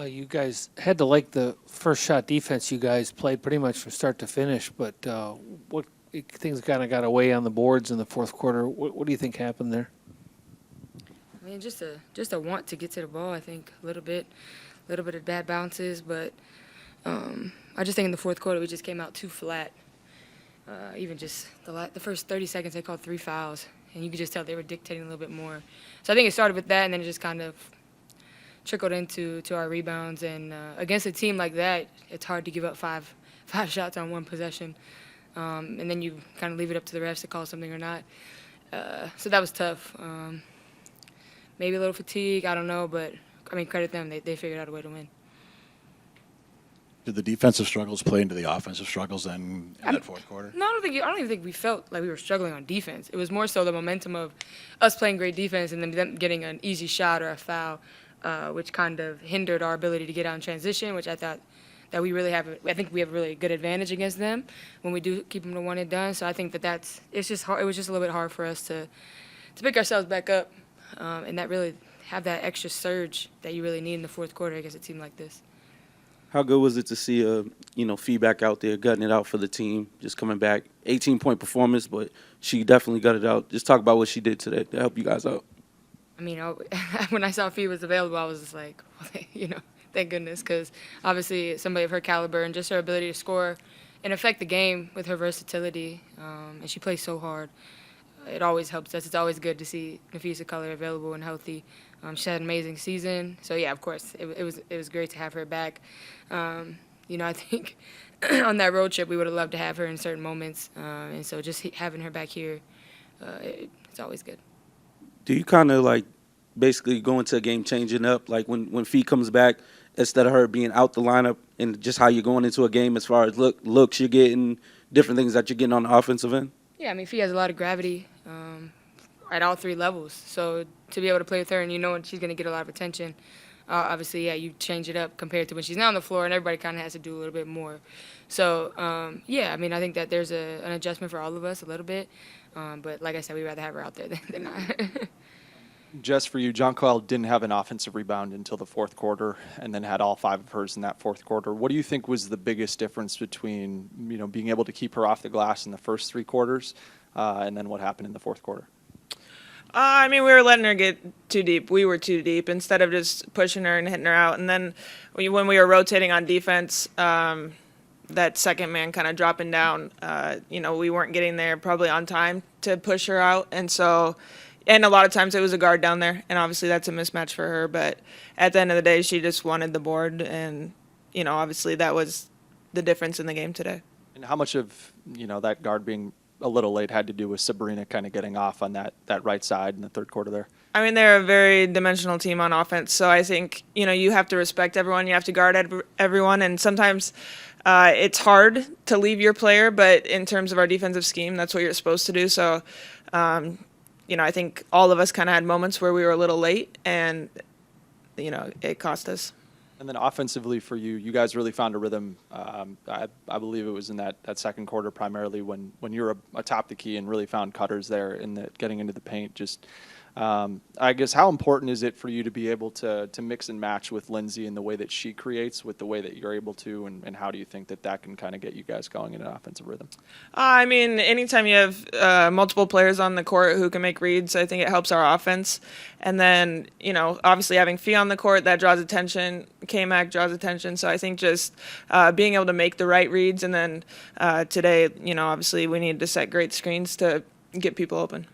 You guys had to like the first shot defense you guys played pretty much from start to finish, but what things kind of got away on the boards in the fourth quarter? What do you think happened there? I mean, just a want to get to the ball. I think a little bit of bad bounces, but I just think in the fourth quarter we just came out too flat. Even just the first 30 seconds, they called 3 fouls, and you could just tell they were dictating a little bit more. So I think it started with that, and then it just kind of trickled into our rebounds. And against a team like that, it's hard to give up five shots on one possession, and then you kind of leave it up to the refs to call something or not. So that was tough. Maybe a little fatigue, I don't know, but I mean, credit them. They figured out a way to win. Did the defensive struggles play into the offensive struggles then in that fourth quarter? No, I don't even think we felt like we were struggling on defense. It was more so the momentum of us playing great defense and then them getting an easy shot or a foul, which kind of hindered our ability to get out in transition, which I thought that we really have. I think we have a really good advantage against them when we do keep them to one and done. So I think it's just hard. It was just a little bit hard for us to pick ourselves back up and that really have that extra surge that you really need in the fourth quarter against a team like this. How good was it to see Phee back out there, gutting it out for the team, just coming back? 18-point performance, but she definitely gutted it out. Just talk about what she did today to help you guys out. I mean, when I saw Phee was available, I was just like, thank goodness, because obviously somebody of her caliber and just her ability to score and affect the game with her versatility, and she plays so hard. It always helps us. It's always good to see Nafisa Color available and healthy. She had an amazing season. So, yeah, of course, it was great to have her back. I think on that road trip we would have loved to have her in certain moments. And so just having her back here, it's always good. Do you kind of, basically go into a game changing up? Like when Phee comes back, instead of her being out the lineup and just how you're going into a game as far as looks you're getting, different things that you're getting on the offensive end? Yeah, I mean, Phee has a lot of gravity at all 3 levels. So to be able to play with her and she's going to get a lot of attention, obviously, yeah, you change it up compared to when she's not on the floor and everybody kind of has to do a little bit more. So, yeah, I mean, I think that there's an adjustment for all of us a little bit. But like I said, we'd rather have her out there than not. Jess, for you, John Coyle didn't have an offensive rebound until the fourth quarter and then had all 5 of hers in that fourth quarter. What do you think was the biggest difference between, being able to keep her off the glass in the first 3 quarters and then what happened in the fourth quarter? We were letting her get too deep. We were too deep instead of just pushing her and hitting her out. And then when we were rotating on defense, that second man kind of dropping down, we weren't getting there probably on time to push her out. And a lot of times it was a guard down there, and obviously that's a mismatch for her. But at the end of the day, she just wanted the board, and, obviously that was the difference in the game today. And how much of, that guard being a little late had to do with Sabrina kind of getting off on that right side in the third quarter there? I mean, they're a very dimensional team on offense, so I think, you have to respect everyone. You have to guard everyone, and sometimes it's hard to leave your player, but in terms of our defensive scheme, that's what you're supposed to do. So, I think all of us kind of had moments where we were a little late, and, it cost us. And then offensively for you, you guys really found a rhythm. I believe it was in that second quarter primarily when you were atop the key and really found cutters there in getting into the paint. Just I guess how important is it for you to be able to mix and match with Lindsay in the way that she creates with the way that you're able to, and how do you think that can kind of get you guys going in an offensive rhythm? Anytime you have multiple players on the court who can make reads, I think it helps our offense. And then, obviously having Phee on the court, that draws attention. K-Mac draws attention. So I think just being able to make the right reads. And then today, obviously we needed to set great screens to get people open.